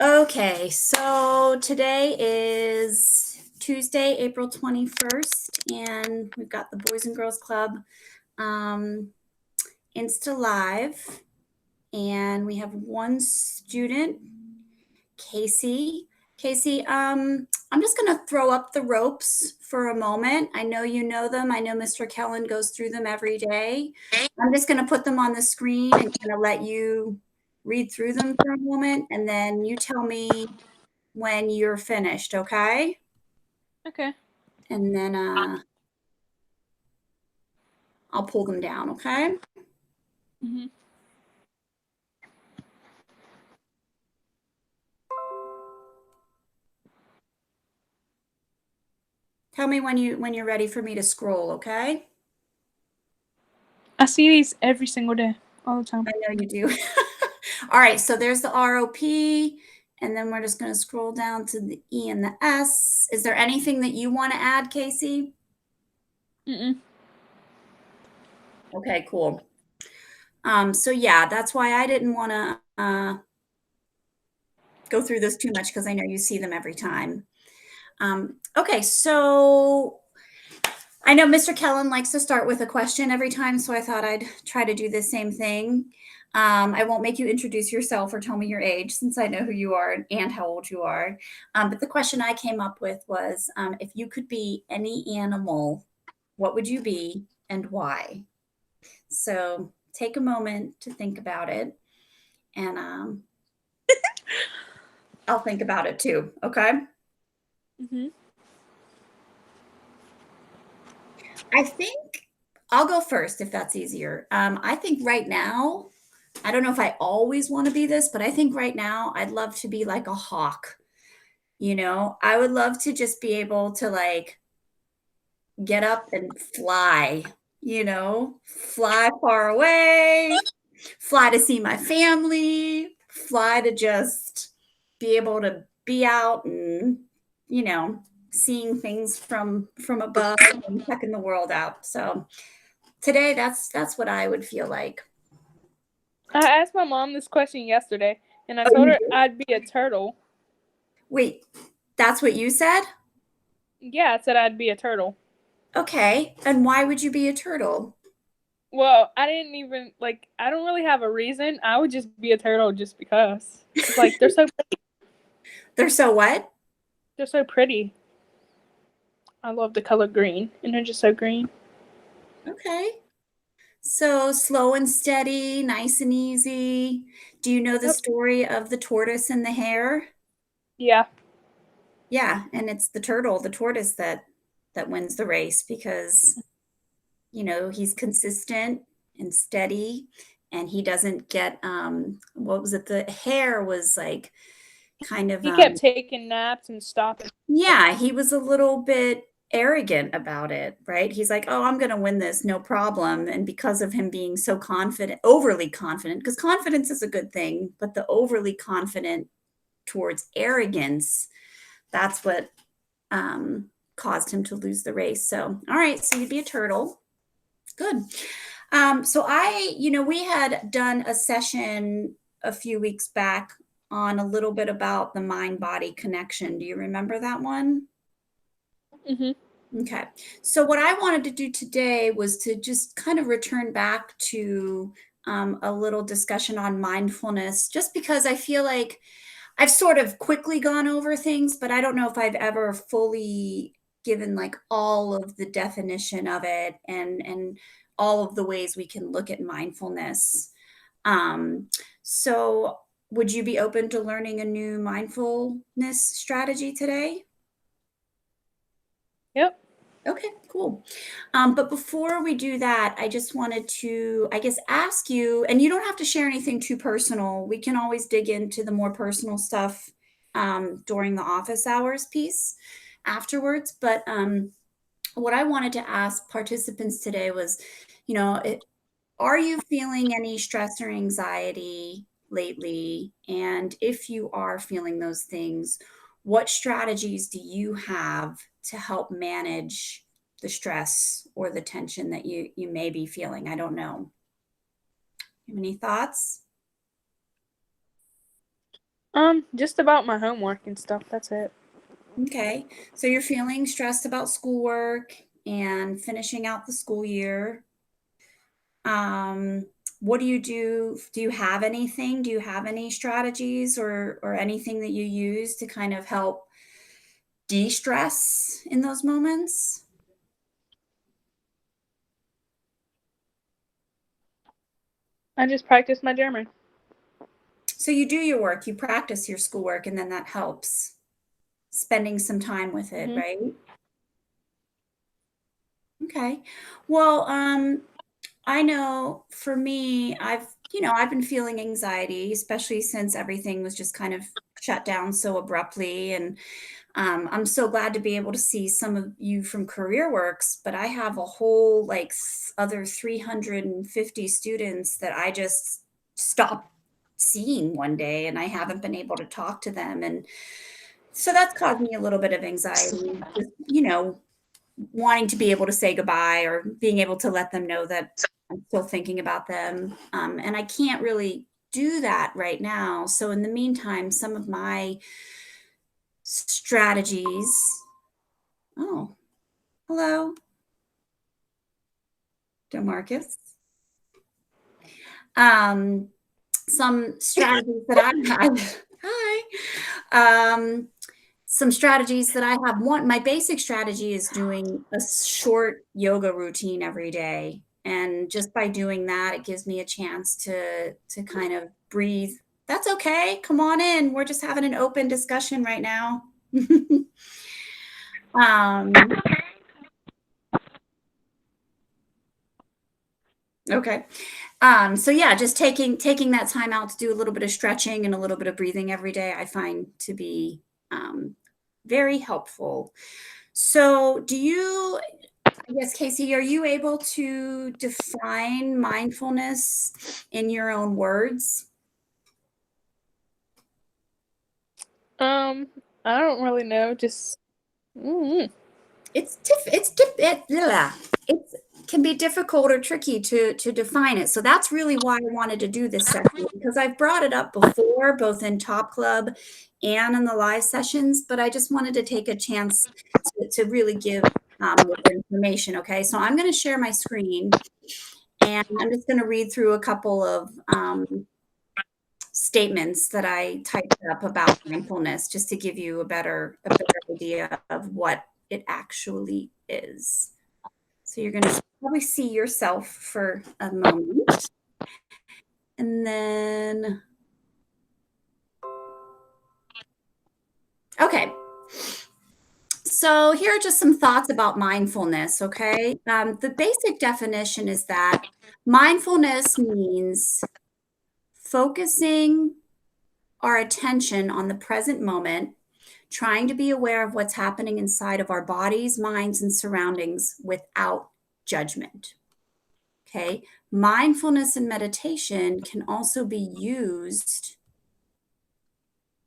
Okay, so today is Tuesday, April 21st, and we've got the Boys and Girls Club Insta Live, and we have one student, Casey. Casey, I'm just going to throw up the ropes for a moment. I know you know them. I know Mr. Kellen goes through them every day. I'm just going to put them on the screen and kind of let you read through them for a moment, and then you tell me when you're finished, okay? Okay. And then I'll pull them down, okay? Mm-hmm. Tell me when you're ready for me to scroll, okay? I see these every single day, all the time. I know you do. All right, so there's the ROP, and then we're just going to scroll down to the E and the S. Is there anything that you want to add, Casey? Mm-mm. Okay, cool. So yeah, that's why I didn't want to go through this too much because I know you see them every time. Okay, so I know Mr. Kellen likes to start with a question every time, so I thought I'd try to do the same thing. I won't make you introduce yourself or tell me your age since I know who you are and how old you are. But the question I came up with was if you could be any animal, what would you be and why? So take a moment to think about it, and I'll think about it too, okay? Mm-hmm. I think I'll go first if that's easier. I think right now, I don't know if I always want to be this, but I think right now I'd love to be like a hawk. I would love to just be able to like get up and fly, fly far away, fly to see my family, fly to just be able to be out and, seeing things from above and checking the world out. So today that's what I would feel like. I asked my mom this question yesterday, and I Oh, told you her do? I'd be a turtle. Wait, that's what you said? Yeah, I said I'd be a turtle. Okay. And why would you be a turtle? Well, I didn't even I don't really have a reason. I would just be a turtle just because. Cause they're so They're so what? they're so pretty. I love the color green, and they're just so green. Okay. So slow and steady, nice and easy. Do you know the Yep. story of the tortoise and the hare? Yeah. Yeah, and it's the turtle, the tortoise that wins the race because, he's consistent and steady and he doesn't get what was it? The hare was like kind of He kept taking naps and stopping. yeah, he was a little bit arrogant about it, right? He's like, "Oh, I'm gonna win this, no problem." And because of him being so confident, overly confident, because confidence is a good thing, but the overly confident towards arrogance, that's what caused him to lose the race. So, all right, so you'd be a turtle. Good. We had done a session a few weeks back on a little bit about the mind body connection. Do you remember that one? Mm-hmm. Okay. So what I wanted to do today was to just kind of return back to a little discussion on mindfulness, just because I feel like I've sort of quickly gone over things, but I don't know if I've ever fully given like all of the definition of it and all of the ways we can look at mindfulness. Um, so would you be open to learning a new mindfulness strategy today? Yep. Okay, cool. But before we do that, I just wanted to, I guess, ask you, and you don't have to share anything too personal. We can always dig into the more personal stuff during the office hours piece afterwards. But what I wanted to ask participants today was, are you feeling any stress or anxiety lately? And if you are feeling those things, what strategies do you have to help manage the stress or the tension that you may be feeling? I don't know. Have any thoughts? Just about my homework and stuff. That's it. Okay. So you're feeling stressed about schoolwork and finishing out the school year. Um, what do you do? Do you have anything? Do you have any strategies or anything that you use to kind of help de-stress in those moments? I just practice my German. So you do your work, you practice your schoolwork, and then that helps spending some time with it, Mhm. right? Okay. Well, I know for me, I've been feeling anxiety, especially since everything was just kind of shut down so abruptly. And I'm so glad to be able to see some of you from CareerWorks, but I have a whole other 350 students that I just stopped seeing one day and I haven't been able to talk to them. And so that's caused me a little bit of anxiety, just, wanting to be able to say goodbye or being able to let them know that I'm still thinking about them. And I can't really do that right now. So in the meantime, some of my strategies. Oh, hello, Demarcus. Um, some strategies that I have. Hi. Some strategies that I have. One, my basic strategy is doing a short yoga routine every day. And just by doing that, it gives me a chance to kind of breathe. That's okay. Come on in. We're just having an open discussion right now. um, okay. So yeah, just taking that time out to do a little bit of stretching and a little bit of breathing every day, I find to be um, very helpful. So, I guess, Casey, are you able to define mindfulness in your own words? Um, I don't really know. Just mm It can be difficult or tricky to define it. So that's really why I wanted to do this session because I've brought it up before, both in Top Club and in the live sessions, but I just wanted to take a chance to really give more information. Okay, so I'm going to share my screen and I'm just going to read through a couple of statements that I typed up about mindfulness just to give you a better idea of what it actually is. So you're going to probably see yourself for a moment. And then, okay. So here are just some thoughts about mindfulness, okay? The basic definition is that mindfulness means focusing our attention on the present moment, trying to be aware of what's happening inside of our bodies, minds, and surroundings without judgment. Okay. Mindfulness and meditation can also be used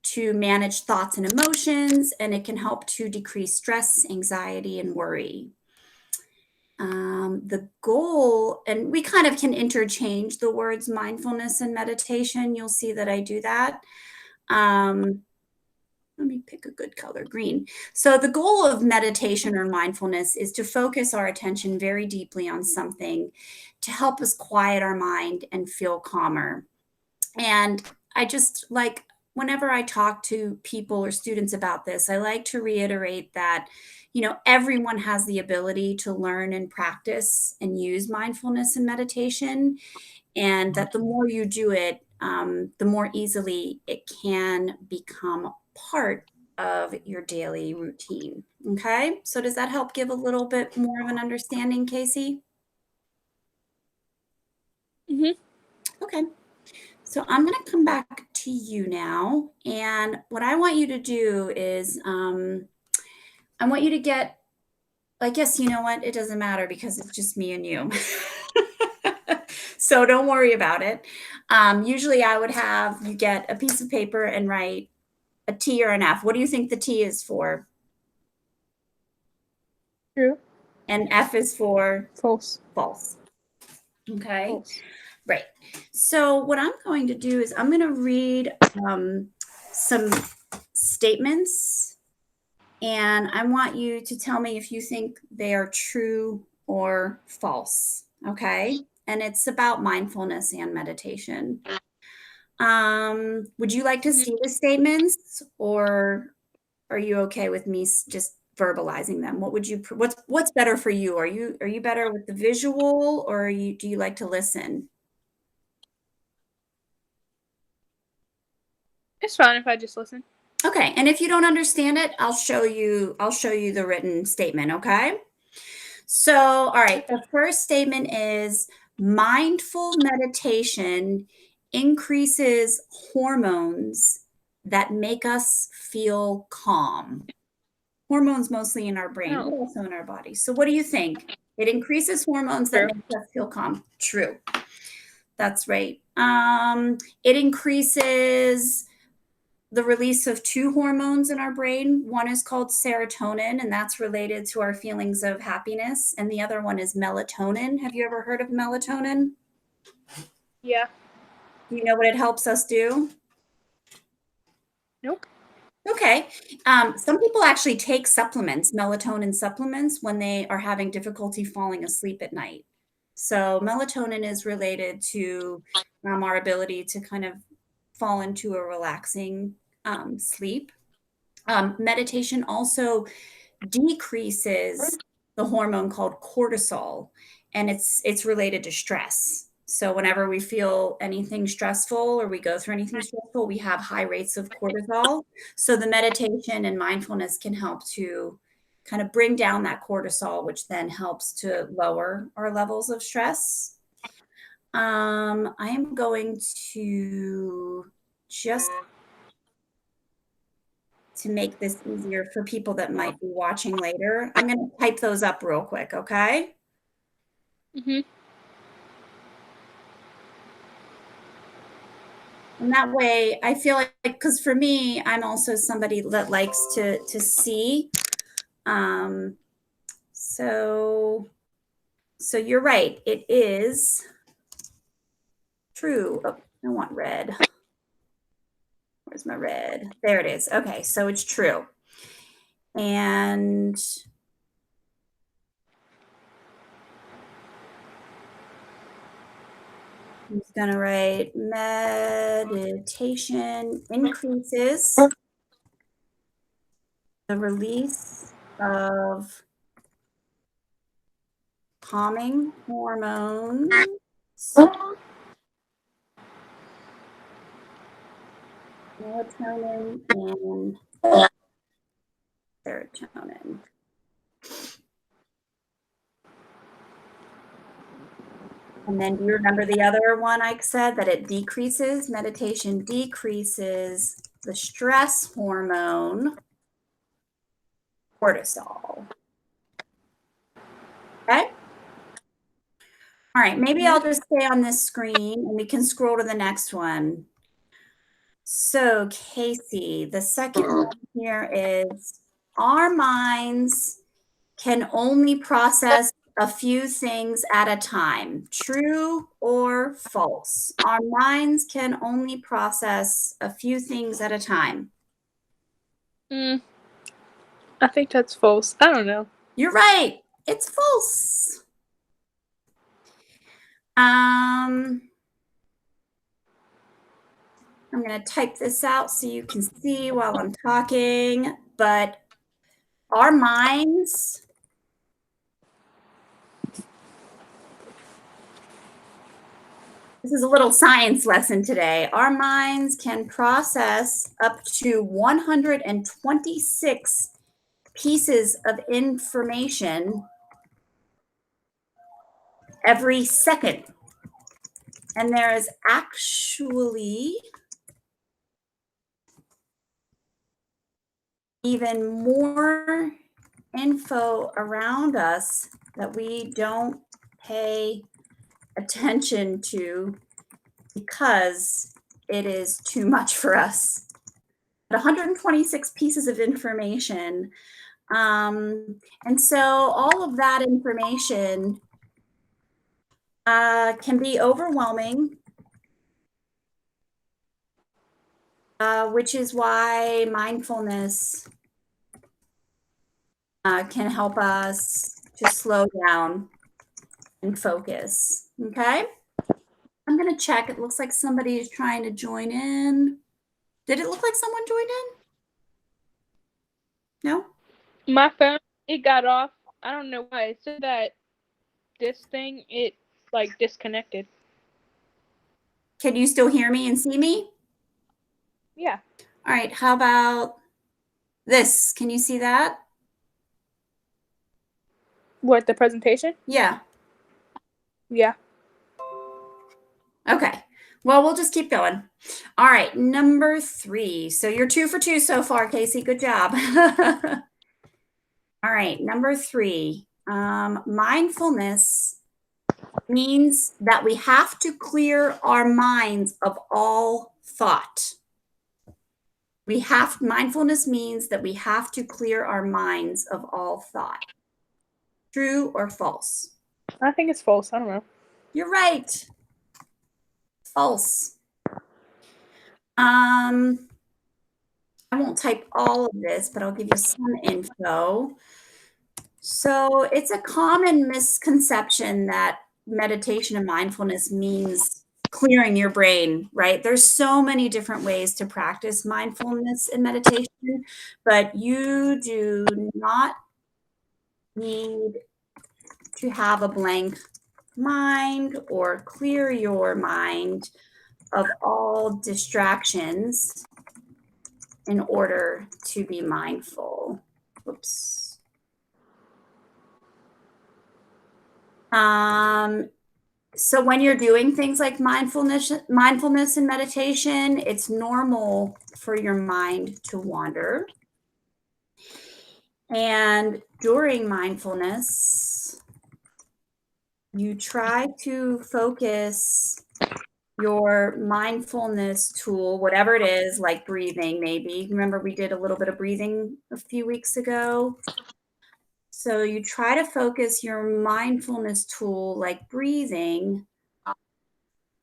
to manage thoughts and emotions, and it can help to decrease stress, anxiety, and worry. The goal, and we kind of can interchange the words mindfulness and meditation. You'll see that I do that. Um, Let me pick a good color, green. So the goal of meditation or mindfulness is to focus our attention very deeply on something to help us quiet our mind and feel calmer. And I just like whenever I talk to people or students about this, I like to reiterate that, everyone has the ability to learn and practice and use mindfulness and meditation, and that the more you do it, the more easily it can become part of your daily routine. Okay. So, does that help give a little bit more of an understanding, Casey? mhm. Okay. So I'm going to come back to you now. And what I want you to do is I want you to get, I guess, you know what? It doesn't matter because it's just me and you. So don't worry about it. Usually I would have you get a piece of paper and write a T or an F. What do you think the T is for? True. And F is for False. false. Okay. False. Right. So what I'm going to do is I'm going to read some statements, and I want you to tell me if you think they are true or false. Okay. And it's about mindfulness and meditation. Would you like to Mhm. see the statements, or are you okay with me just verbalizing them? What would you what's better for you? Are you better with the visual, or do you like to listen? It's fine if I just listen. Okay. And if you don't understand it, I'll show you the written statement, okay? So, all right, Okay. the first statement is mindful meditation increases hormones that make us feel calm. Hormones mostly in our brain, but Oh, also in our body. So, what do you think? It increases hormones that true. make us feel calm. True. That's right. It increases the release of two hormones in our brain. One is called serotonin, and that's related to our feelings of happiness. And the other one is melatonin. Have you ever heard of melatonin? Yeah. Do you know what it helps us do? Nope. Okay. Some people actually take supplements, melatonin supplements, when they are having difficulty falling asleep at night. So, melatonin is related to our ability to kind of fall into a relaxing sleep. Meditation also decreases the hormone called cortisol, and it's related to stress. So whenever we feel anything stressful or we go through anything stressful, we have high rates of cortisol. So the meditation and mindfulness can help to kind of bring down that cortisol, which then helps to lower our levels of stress. I am going to just to make this easier for people that might be watching later, I'm going to type those up real quick, okay? Mhm. And that way, I feel like because for me, I'm also somebody that likes to see. Um, so so you're right. It is true. Oh, I want red. Where's my red? There it is. Okay, so it's true. And I'm just gonna write meditation increases the release of calming hormones, melatonin and serotonin. And then do you remember the other one I said that it decreases? Meditation decreases the stress hormone cortisol. Okay. All right. Maybe Mhm. I'll just stay on this screen and we can scroll to the next one. So, Casey, the second one here is our minds can only process a few things at a time. True or false? Our minds can only process a few things at a time. Mm, I think that's false. I don't know. You're right. It's false. Um, I'm going to type this out so you can see while I'm talking, but our minds, this is a little science lesson today. Our minds can process up to 126 pieces of information every second. And there is actually even more info around us that we don't pay attention to because it is too much for us. 126 pieces of information. And so all of that information can be overwhelming. which is why mindfulness can help us to slow down and focus. Okay. I'm going to check. It looks like somebody is trying to join in. Did it look like someone joined in? No? My phone, it got off. I don't know why. It said that this thing, it like disconnected. Can you still hear me and see me? Yeah. All right. How about this? Can you see that? What, the presentation? Yeah. Yeah. Okay. Well, we'll just keep going. All right. Number 3. So you're 2 for 2 so far, Casey. Good job. All right. Number 3. Mindfulness means that we have to clear our minds of all thought. Mindfulness means that we have to clear our minds of all thought. True or false? I think it's false. I don't know. You're right. False. I won't type all of this, but I'll give you some info. So it's a common misconception that meditation and mindfulness means clearing your brain, right? There's so many different ways to practice mindfulness and meditation, but you do not need to have a blank mind or clear your mind of all distractions in order to be mindful. Oops. So when you're doing things like mindfulness and meditation, it's normal for your mind to wander. And during mindfulness, you try to focus your mindfulness tool, whatever it is, like breathing, maybe. Remember, we did a little bit of breathing a few weeks ago. So you try to focus your mindfulness tool, like breathing.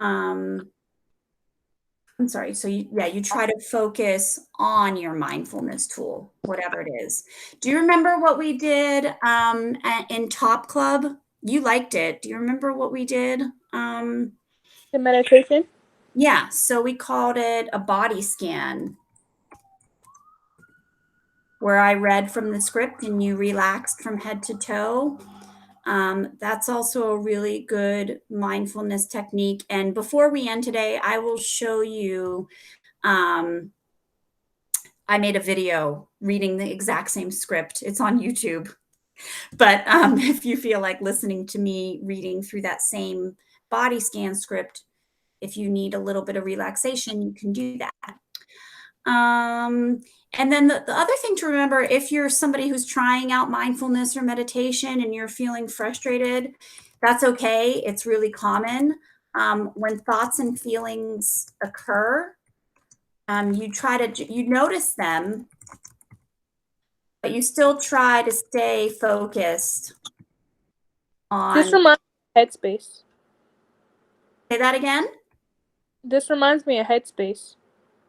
I'm sorry. So you try to focus on your mindfulness tool, whatever it is. Do you remember what we did in Top Club? You liked it. Do you remember what we did? The meditation? Yeah. So we called it a body scan, where I read from the script and you relaxed from head to toe. That's also a really good mindfulness technique. And before we end today, I will show you. I made a video reading the exact same script. It's on YouTube. But if you feel like listening to me reading through that same body scan script, if you need a little bit of relaxation, you can do that. And then the other thing to remember, if you're somebody who's trying out mindfulness or meditation and you're feeling frustrated, that's okay. It's really common. When thoughts and feelings occur, you notice them, but you still try to stay focused This on. reminds me of Headspace. Say that again. This reminds me of Headspace.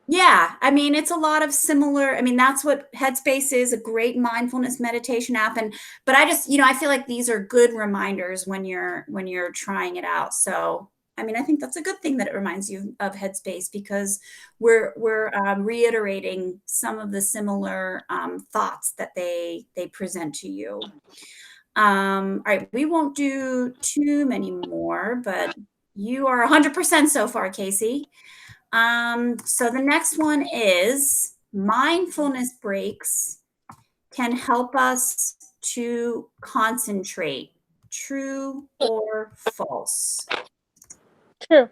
Yeah, I mean, it's a lot of similar. I mean, that's what Headspace is, a great mindfulness meditation app. But I just, I feel like these are good reminders when you're trying it out. So, I mean, I think that's a good thing that it reminds you of Headspace, because we're reiterating some of the similar thoughts that they present to you. All right, we won't do too many more, but you are 100% so far, Casey. So the next one is mindfulness breaks can help us to concentrate. True or false? True.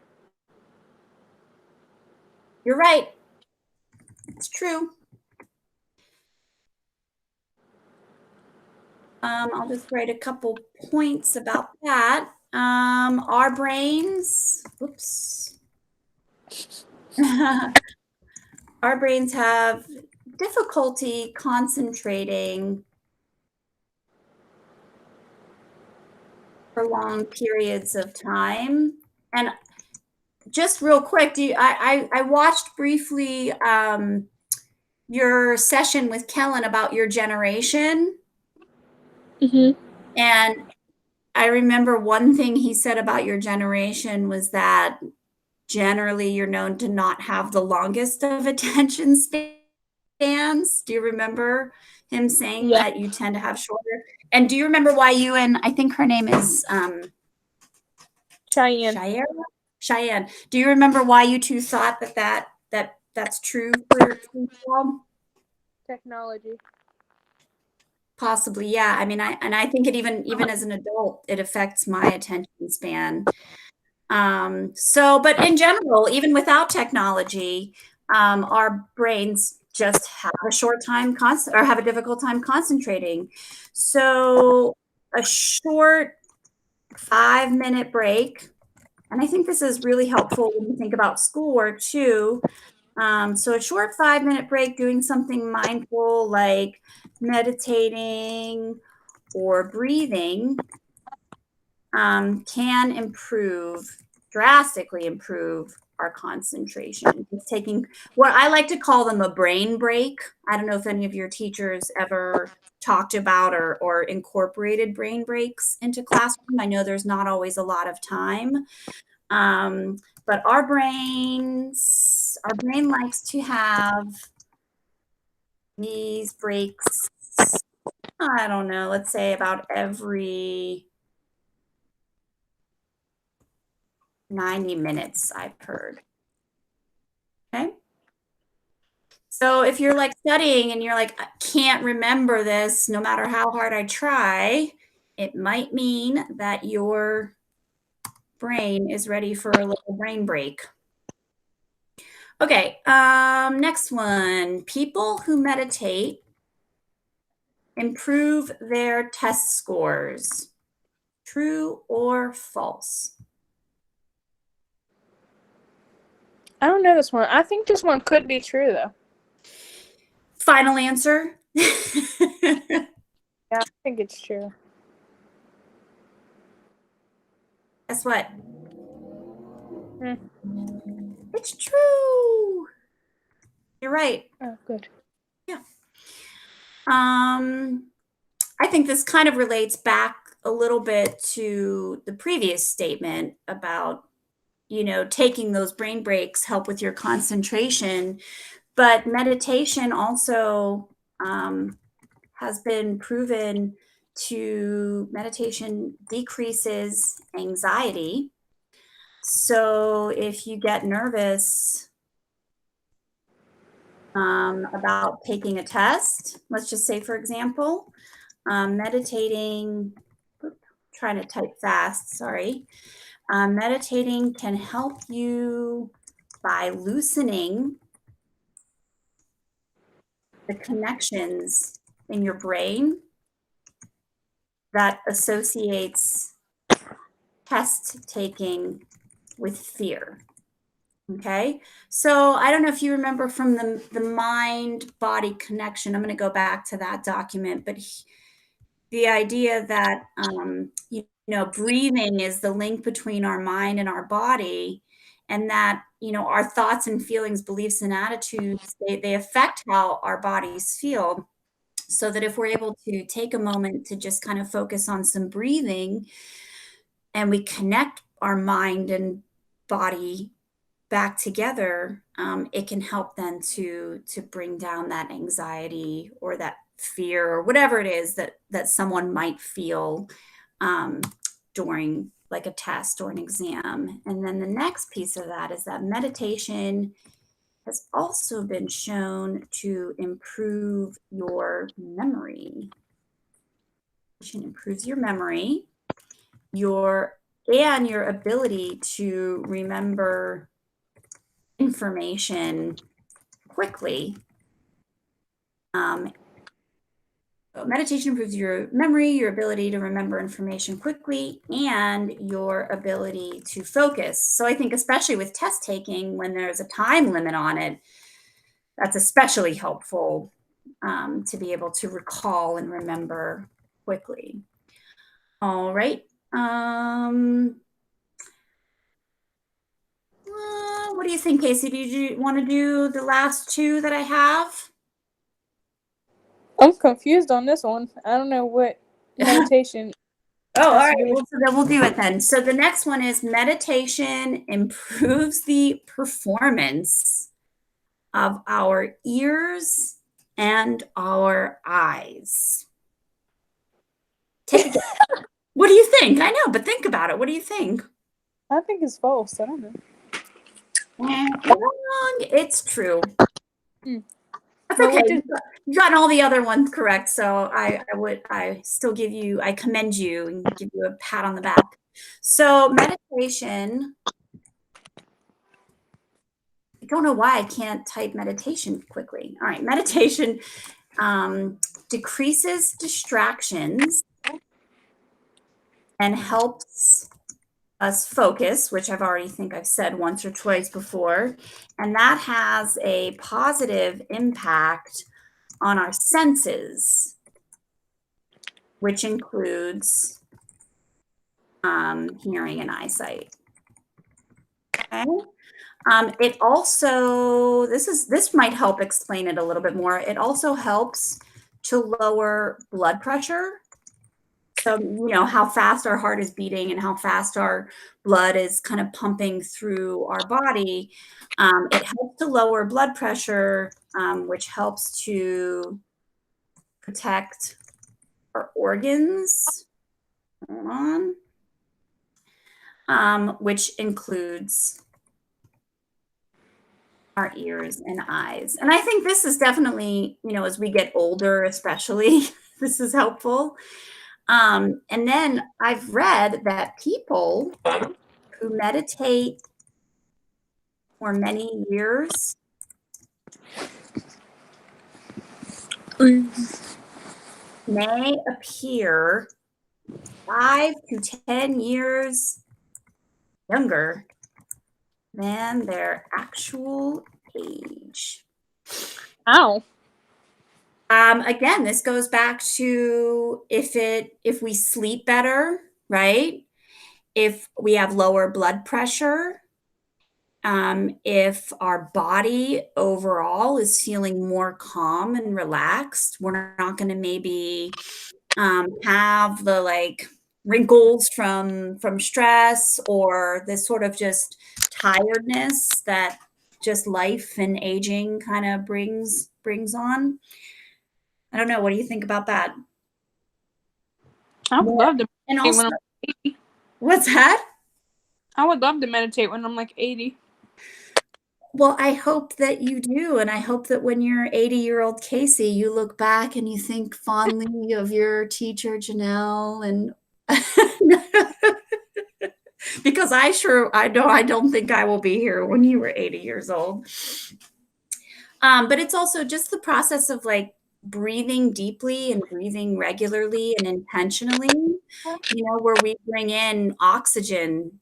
You're right. It's true. I'll just write a couple points about that. Our brains, oops. Our brains have difficulty concentrating for long periods of time. And just real quick, I watched briefly your session with Kellen about your generation. Mm-hmm. And I remember one thing he said about your generation was that generally you're known to not have the longest of attention spans. Do you remember him saying Yeah. that you tend to have shorter? And do you remember why you and I think her name is Cheyenne. Cheyenne? Cheyenne. Do you remember why you two thought that's true for you all? Technology. Possibly, yeah. I mean, I think it even as an adult, it affects my attention span. So, but in general, even without technology, our brains just have a short time or have a difficult time concentrating. So, a short 5-minute break, and I think this is really helpful when you think about schoolwork too. So, a short 5-minute break doing something mindful like meditating or breathing can drastically improve our concentration. It's taking what I like to call them a brain break. I don't know if any of your teachers ever talked about or incorporated brain breaks into classroom. I know there's not always a lot of time, but our brain likes to have these breaks. I don't know, let's say about every 90 minutes, I've heard. Okay. So if you're like studying and you're like, I can't remember this no matter how hard I try, it might mean that your brain is ready for a little brain break. Okay, next one. People who meditate improve their test scores. True or false? I don't know this one. I think this one could be true though. Final answer. Yeah, I think it's true. Guess what? Hmm. It's true. You're right. Oh, good. Yeah. I think this kind of relates back a little bit to the previous statement about, taking those brain breaks help with your concentration. But meditation also has been proven meditation decreases anxiety. So if you get nervous about taking a test, let's just say, for example, meditating, trying to type fast, sorry. Meditating can help you by loosening the connections in your brain that associates test taking with fear. Okay, so I don't know if you remember from the mind body connection. I'm going to go back to that document, but the idea that breathing is the link between our mind and our body, and that our thoughts and feelings, beliefs and attitudes, they affect how our bodies feel. So that if we're able to take a moment to just kind of focus on some breathing and we connect our mind and body back together, it can help then to bring down that anxiety or that fear or whatever it is that someone might feel um, during like a test or an exam. And then the next piece of that is that meditation has also been shown to improve your memory. It improves your memory, your and your ability to remember information quickly. Meditation improves your memory, your ability to remember information quickly, and your ability to focus. So I think especially with test taking, when there's a time limit on it, that's especially helpful to be able to recall and remember quickly. All right. What do you think, Casey? Do you want to do the last two that I have? I'm confused on this one. I don't know what meditation Oh, all has to right. do with. Well, so then we'll do it then. So the next one is meditation improves the performance of our ears and our eyes. Take a guess. What do you think? I know, but think about it. What do you think? I think it's false. I don't know. Wrong. It's true. Mm. That's But okay. what did You got all the other ones correct. So I still give you, I commend you and give you a pat on the back. So meditation, I don't know why I can't type meditation quickly. All right. Meditation decreases distractions and helps us focus, which I've already think I've said once or twice before. And that has a positive impact on our senses, which includes hearing and eyesight. Okay. It also, this might help explain it a little bit more. It also helps to lower blood pressure. So, you know, how fast our heart is beating and how fast our blood is kind of pumping through our body. It helps to lower blood pressure, which helps to protect our organs. Hold on. Which includes our ears and eyes. And I think this is definitely, you know, as we get older, especially, this is helpful. And then I've read that people who meditate for many years may appear 5 to 10 years younger than their actual age. how? Again, this goes back to if we sleep better, right? If we have lower blood pressure, if our body overall is feeling more calm and relaxed, we're not going to maybe have the like wrinkles from stress or this sort of just tiredness that just life and aging kind of brings on. I don't know. What do you think about that? I would More love to and meditate also, when I'm 80. what's that? I would love to meditate when I'm like 80. Well, I hope that you do, and I hope that when you're 80-year-old Casey, you look back and you think fondly of your teacher, Janelle, and because I know I don't think I will be here when you were 80 years old. But it's also just the process of like breathing deeply and breathing regularly and intentionally, you know, where we bring in oxygen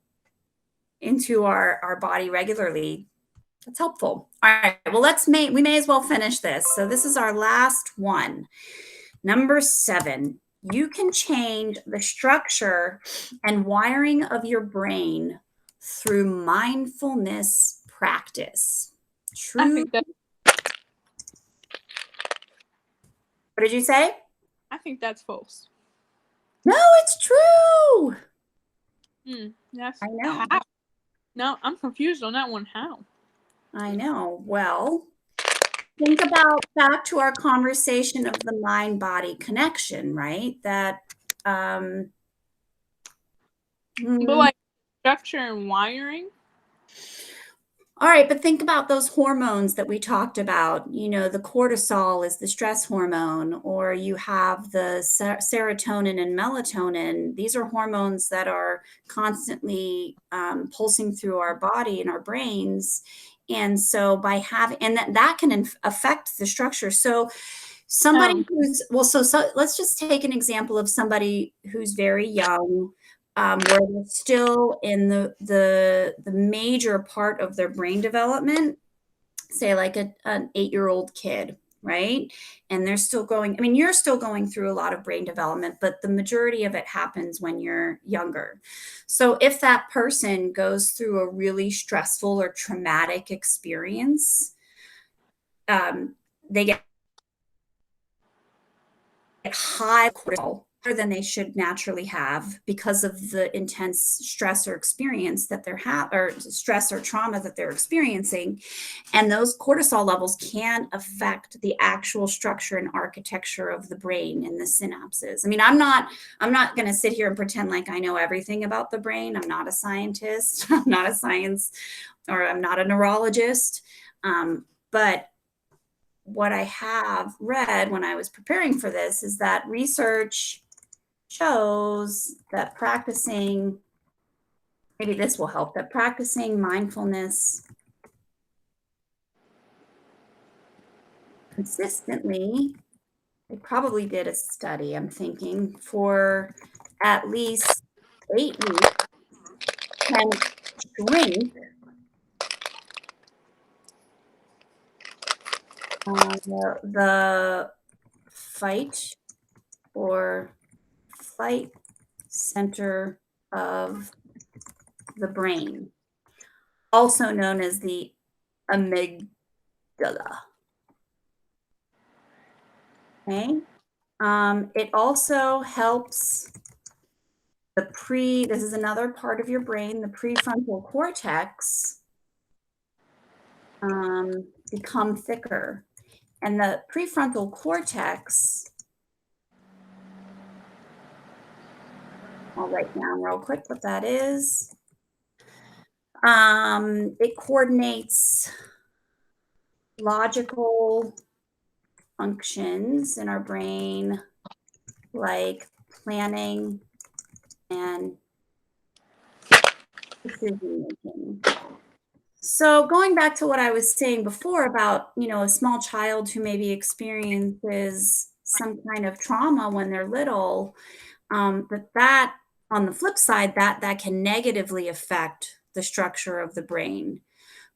into our body regularly. That's helpful. All right. Well, we may as well finish this. So this is our last one. Number 7. You can change the structure and wiring of your brain through mindfulness practice. I True. think that What did you say? I think that's false. No, it's true. That's I know. how. No, I'm confused on that one. How? I know. Well, think about back to our conversation of the mind body connection, right? That um, But hmm, like structure and wiring. all right, but think about those hormones that we talked about. You know, the cortisol is the stress hormone, or you have the serotonin and melatonin. These are hormones that are constantly pulsing through our body and our brains. And so by having, and that can affect the structure. So somebody Oh, who's, well, so let's just take an example of somebody who's very young, where they're still in the major part of their brain development, say like an 8-year-old kid, right? And they're still going, I mean, you're still going through a lot of brain development, but the majority of it happens when you're younger. So if that person goes through a really stressful or traumatic experience, they get high cortisol than they should naturally have because of the intense stress or experience that they're or stress or trauma that they're experiencing. And those cortisol levels can affect the actual structure and architecture of the brain and the synapses. I mean, I'm not going to sit here and pretend like I know everything about the brain. I'm not a scientist. I'm not a science, or I'm not a neurologist. But what I have read when I was preparing for this is that research shows that practicing, maybe this will help, that practicing mindfulness consistently, they probably did a study, I'm thinking, for at least 8 weeks can shrink the fight or flight center of the brain, also known as the amygdala. Okay. It also helps this is another part of your brain, the prefrontal cortex, become thicker. And the prefrontal cortex, I'll write down real quick what that is. It coordinates logical functions in our brain, like planning and decision making. So going back to what I was saying before about, a small child who maybe experiences some kind of trauma when they're little, but that on the flip side, that can negatively affect the structure of the brain,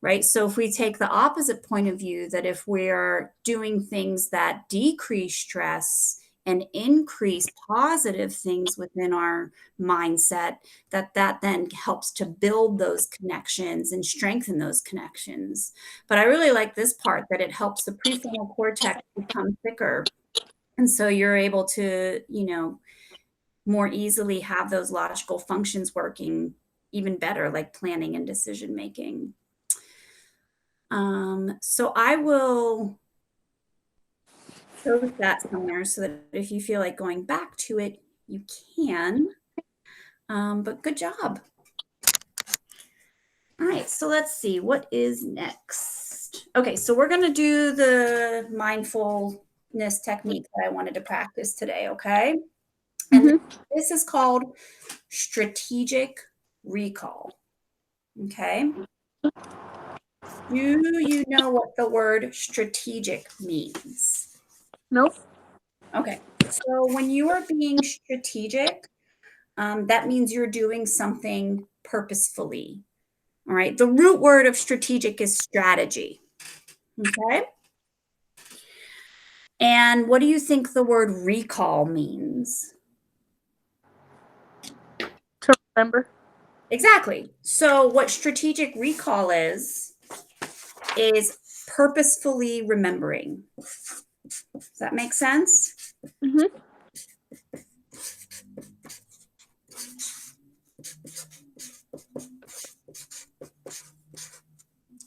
right? So if we take the opposite point of view, that if we're doing things that decrease stress and increase positive things within our mindset, that then helps to build those connections and strengthen those connections. But I really like this part, that it helps the prefrontal cortex become thicker. And so you're able to, more easily have those logical functions working even better, like planning and decision making. So I will post that somewhere so that if you feel like going back to it, you can. But good job. All right, so let's see, what is next? Okay, so we're going to do the mindfulness technique that I wanted to practice today, okay? And this is called strategic recall, okay? Do you know what the word strategic means? Nope. Okay, so when you are being strategic, that means you're doing something purposefully. All right, the root word of strategic is strategy. Okay, and what do you think the word recall means? To remember. Exactly. So, what strategic recall is purposefully remembering. Does that make sense? Mm-hmm.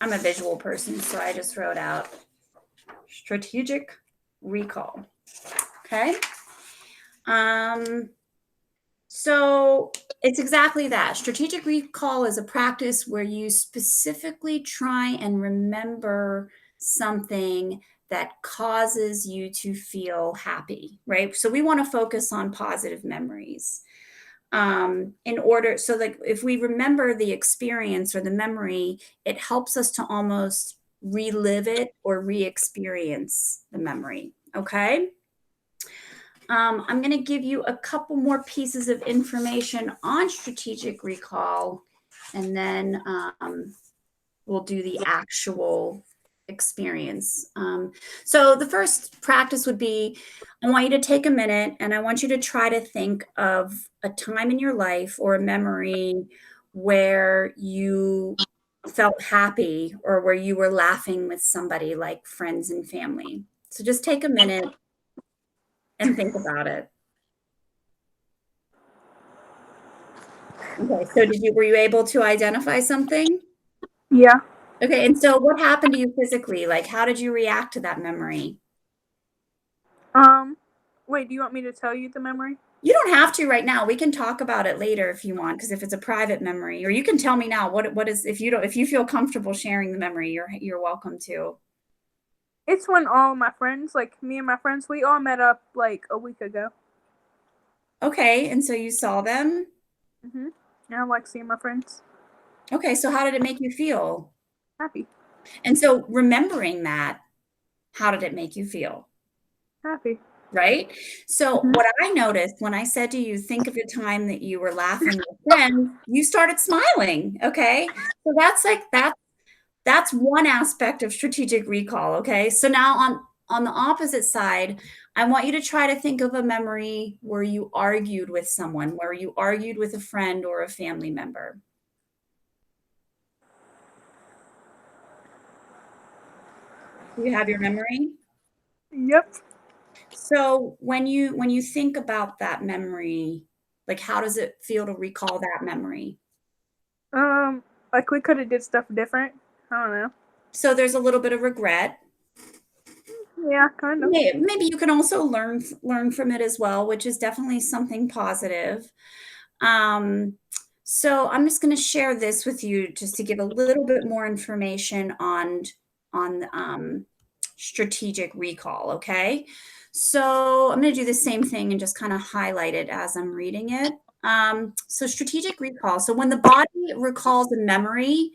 I'm a visual person, so I just wrote out strategic recall. Okay. So it's exactly that. Strategic recall is a practice where you specifically try and remember something that causes you to feel happy, right? So we want to focus on positive memories. So like if we remember the experience or the memory, it helps us to almost relive it or re-experience the memory. Okay. I'm going to give you a couple more pieces of information on strategic recall, and then we'll do the actual experience. So the first practice would be, I want you to take a minute and I want you to try to think of a time in your life or a memory where you felt happy or where you were laughing with somebody like friends and family. So just take a minute and think about it. Okay, so were you able to identify something? Yeah. Okay, and so what happened to you physically? Like, how did you react to that memory? Um. Wait. Do you want me to tell you the memory? You don't have to right now. We can talk about it later if you want, because if it's a private memory, or you can tell me now what is if you feel comfortable sharing the memory, you're welcome to. It's when all my friends, like me and my friends, we all met up like a week ago. Okay, and so you saw them. Mhm. And I like seeing my friends. Okay, so how did it make you feel? Happy. And so remembering that, how did it make you feel? Happy. Right? So Mhm. what I noticed when I said to you, think of a time that you were laughing with friends, you started smiling. Okay. So that's one aspect of strategic recall. Okay. So now on the opposite side, I want you to try to think of a memory where you argued with someone, where you argued with a friend or a family member. Do you have your memory? Yep. So when you think about that memory, like how does it feel to recall that memory? Like we could have did stuff different. I don't know. So there's a little bit of regret. Yeah, kind of. Maybe you can also learn from it as well, which is definitely something positive. Um, so I'm just going to share this with you just to give a little bit more information on strategic recall. Okay, so I'm going to do the same thing and just kind of highlight it as I'm reading it. So strategic recall. So when the body recalls a memory,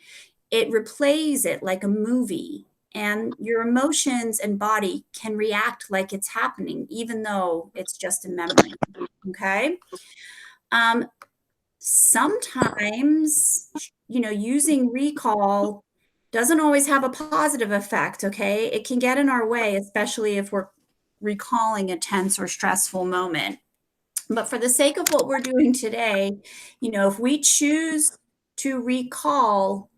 it replays it like a movie, and your emotions and body can react like it's happening, even though it's just a memory. Okay. Um, Sometimes, using recall doesn't always have a positive effect. Okay. It can get in our way, especially if we're recalling a tense or stressful moment. But for the sake of what we're doing today, if we choose to recall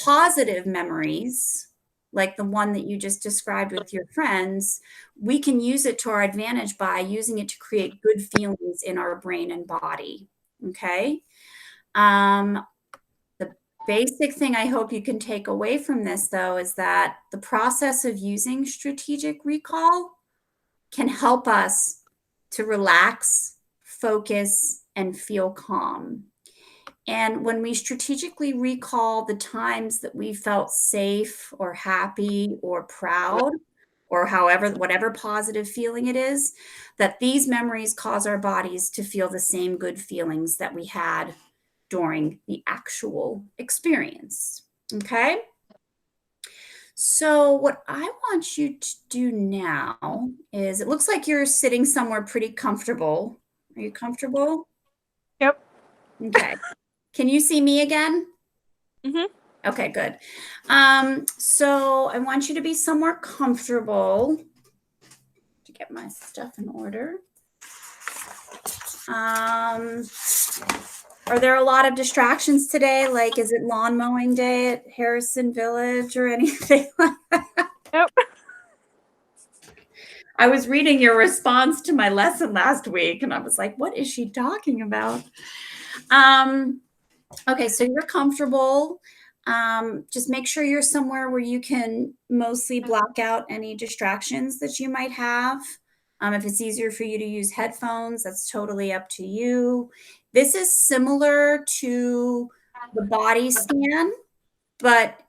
positive memories, like the one that you just described with your friends, we can use it to our advantage by using it to create good feelings in our brain and body. Okay. Um, the basic thing I hope you can take away from this, though, is that the process of using strategic recall can help us to relax, focus, and feel calm. And when we strategically recall the times that we felt safe or happy or proud, or however, whatever positive feeling it is, that these memories cause our bodies to feel the same good feelings that we had during the actual experience. Okay. So, what I want you to do now is, it looks like you're sitting somewhere pretty comfortable. Are you comfortable? Yep. Okay. Can you see me again? Mhm. Okay, good. So I want you to be somewhere comfortable to get my stuff in order. Um, are there a lot of distractions today? Like, is it lawn mowing day at Harrison Village or anything like that? Yep. I was reading your response to my lesson last week and I was like, what is she talking about? Um, Okay, so you're comfortable. Just make sure you're somewhere where you can mostly block out any distractions that you might have. If it's easier for you to use headphones, that's totally up to you. This is similar to the body scan, but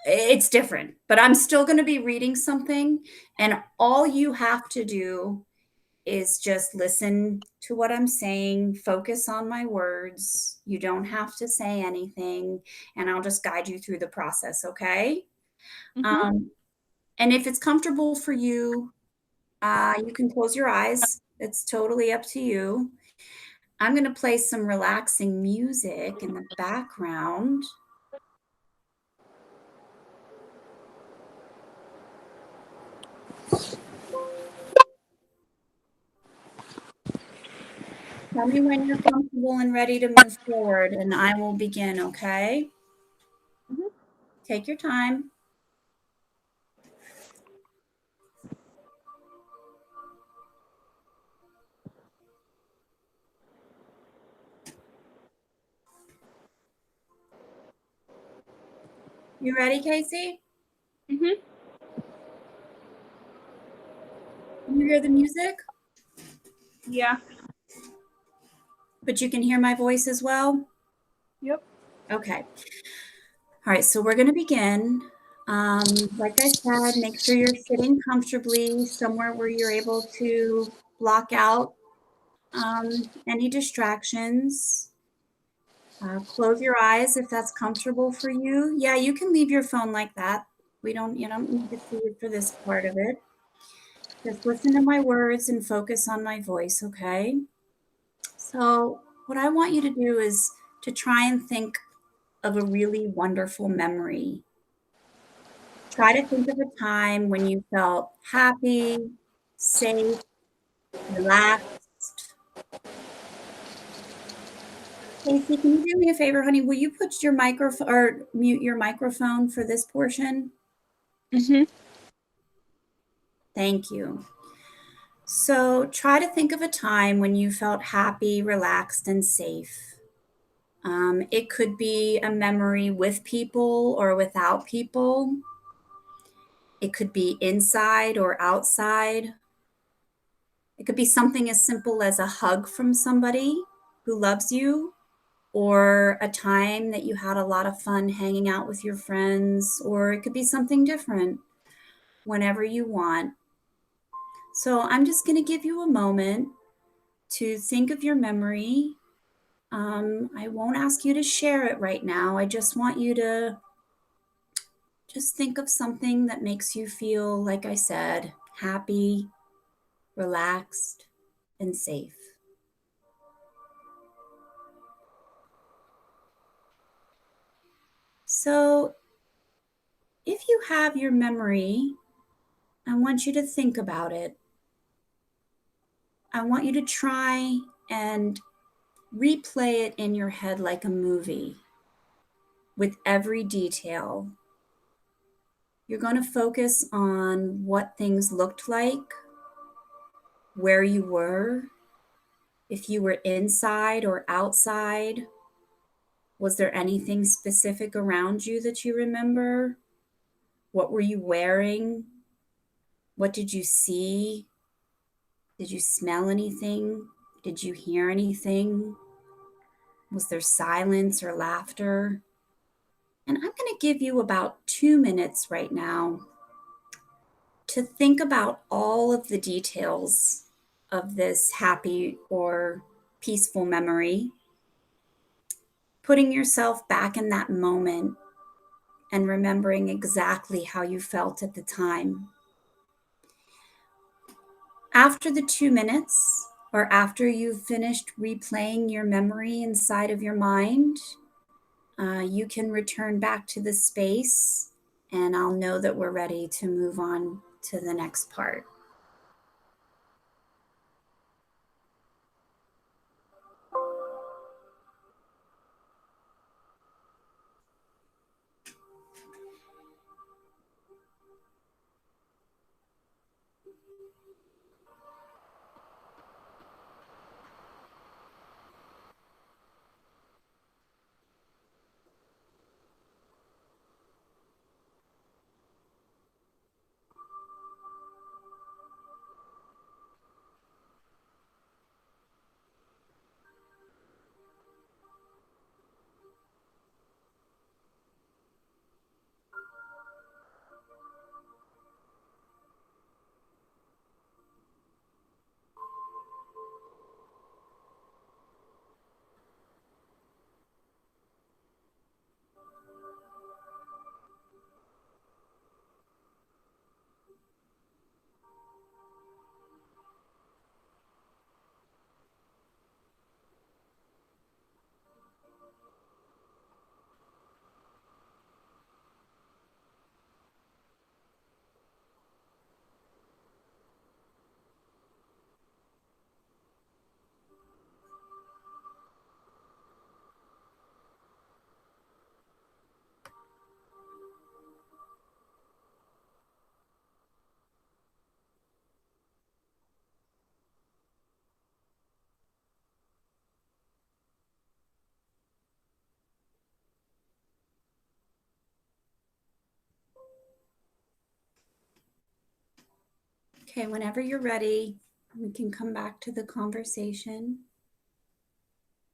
it's different. But I'm still going to be reading something, and all you have to do is just listen to what I'm saying, focus on my words. You don't have to say anything, and I'll just guide you through the process, okay? Mhm. Um, and if it's comfortable for you, you can close your eyes. It's totally up to you. I'm going to play some relaxing music in the background. Tell me when you're comfortable and ready to move forward, and I will begin, okay? Mhm. Take your time. You ready, Casey? Mhm. Can you hear the music? Yeah. But you can hear my voice as well? Yep. Okay. All right, so we're going to begin. Like I said, make sure you're sitting comfortably somewhere where you're able to block out any distractions. Close your eyes if that's comfortable for you. Yeah, you can leave your phone like that. You don't need to see it for this part of it. Just listen to my words and focus on my voice, okay? So, what I want you to do is to try and think of a really wonderful memory. Try to think of a time when you felt happy, safe, relaxed. Casey, can you do me a favor, honey? Will you put your microphone or mute your microphone for this portion? Mhm. Thank you. So try to think of a time when you felt happy, relaxed, and safe. It could be a memory with people or without people. It could be inside or outside. It could be something as simple as a hug from somebody who loves you, or a time that you had a lot of fun hanging out with your friends, or it could be something different whenever you want. So I'm just going to give you a moment to think of your memory. I won't ask you to share it right now. I just want you to just think of something that makes you feel, like I said, happy, relaxed, and safe. So, if you have your memory, I want you to think about it. I want you to try and replay it in your head like a movie with every detail. You're going to focus on what things looked like, where you were, if you were inside or outside. Was there anything specific around you that you remember? What were you wearing? What did you see? Did you smell anything? Did you hear anything? Was there silence or laughter? And I'm going to give you about 2 minutes right now to think about all of the details of this happy or peaceful memory, putting yourself back in that moment and remembering exactly how you felt at the time. After the 2 minutes, or after you've finished replaying your memory inside of your mind, you can return back to the space, and I'll know that we're ready to move on to the next part. Okay, whenever you're ready, we can come back to the conversation.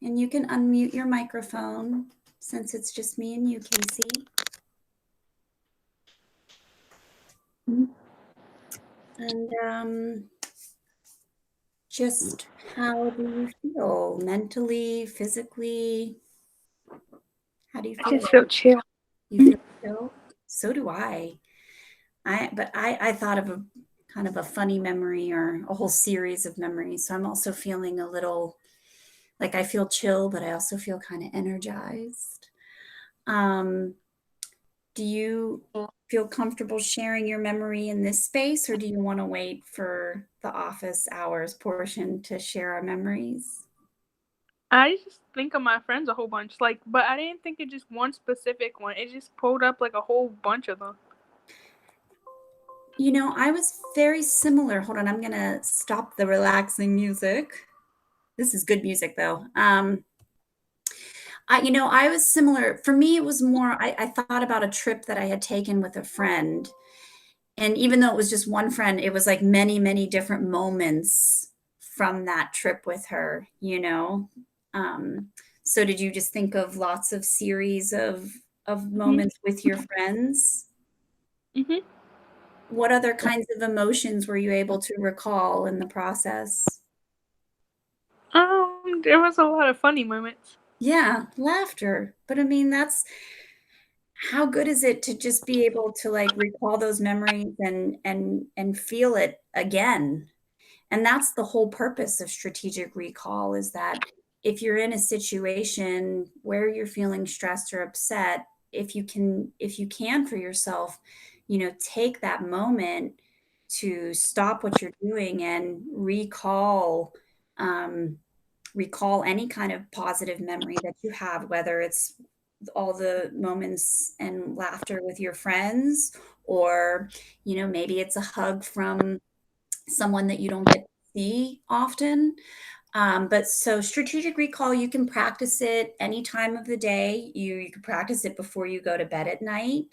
And you can unmute your microphone since it's just me and you, Casey. And just how do you feel mentally, physically? How do you I feel? just feel chill. You feel chill? So do I. I thought of a kind of a funny memory or a whole series of memories. So I'm also feeling a little like I feel chill, but I also feel kind of energized. Um, do you feel comfortable sharing your memory in this space, or do you want to wait for the office hours portion to share our memories? I just think of my friends a whole bunch, like, but I didn't think of just one specific one. It just pulled up like a whole bunch of them. You know, I was very similar. Hold on, I'm gonna stop the relaxing music. This is good music though. I was similar. For me, it was more, I thought about a trip that I had taken with a friend. And even though it was just one friend, it was like many, many different moments from that trip with her, you know? Um, so did you just think of lots of series of Mhm. moments with your friends? Mhm. What other kinds of emotions were you able to recall in the process? There was a lot of funny moments. Yeah, laughter. But I mean, that's how good is it to just be able to like recall those memories and feel it again? And that's the whole purpose of strategic recall is that if you're in a situation where you're feeling stressed or upset, if you can for yourself, take that moment to stop what you're doing and um, recall any kind of positive memory that you have, whether it's all the moments and laughter with your friends, or maybe it's a hug from someone that you don't get to see often. But so strategic recall, you can practice it any time of the day. You can practice it before you go to bed at night.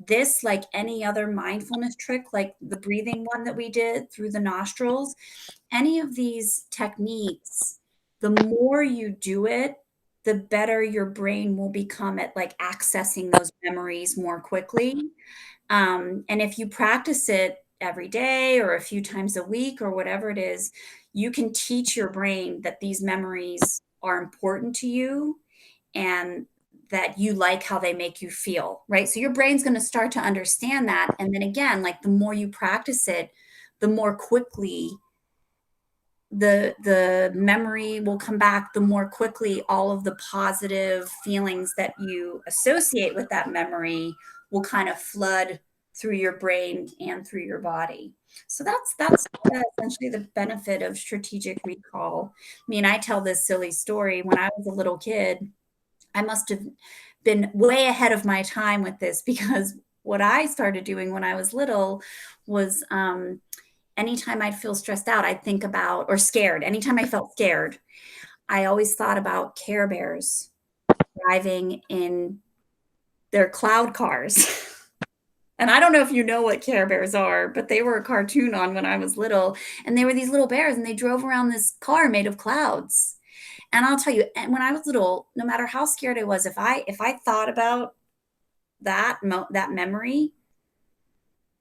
This, like any other mindfulness trick, like the breathing one that we did through the nostrils, any of these techniques, the more you do it, the better your brain will become at like accessing those memories more quickly. And if you practice it every day or a few times a week or whatever it is, you can teach your brain that these memories are important to you and that you like how they make you feel, right? So your brain's going to start to understand that. And then again, like the more you practice it, the more quickly the memory will come back, the more quickly all of the positive feelings that you associate with that memory will kind of flood through your brain and through your body. So that's essentially the benefit of strategic recall. I mean, I tell this silly story. When I was a little kid, I must have been way ahead of my time with this because what I started doing when I was little was anytime I'd feel stressed out, I'd think about, or scared, anytime I felt scared, I always thought about Care Bears driving in their cloud cars. And I don't know if you know what Care Bears are, but they were a cartoon on when I was little. And they were these little bears and they drove around this car made of clouds. And I'll tell you, and when I was little, no matter how scared I was, if I thought about that memory,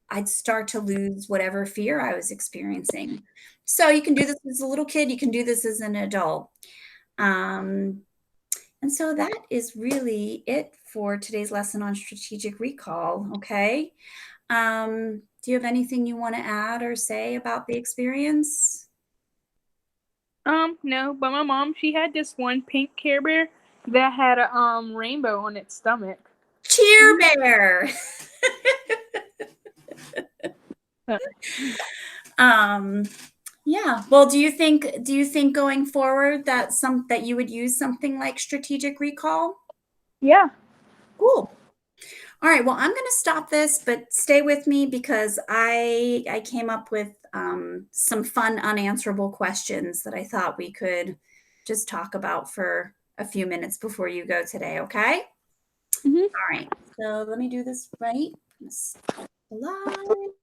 I'd start to lose whatever fear I was experiencing. So you can do this as a little kid, you can do this as an adult. Um, and so that is really it for today's lesson on strategic recall. Okay. Do you have anything you want to add or say about the experience? No, but my mom, she had this one pink Care Bear that had a rainbow on its stomach. Cheer Bear. Uh, um, yeah. Well, do you think going forward that you would use something like strategic recall? yeah. Cool. All right, well, I'm going to stop this, but stay with me because I came up with some fun unanswerable questions that I thought we could just talk about for a few minutes before you go today, okay? Mhm. All right, so let me do this right. I'm gonna stop the live.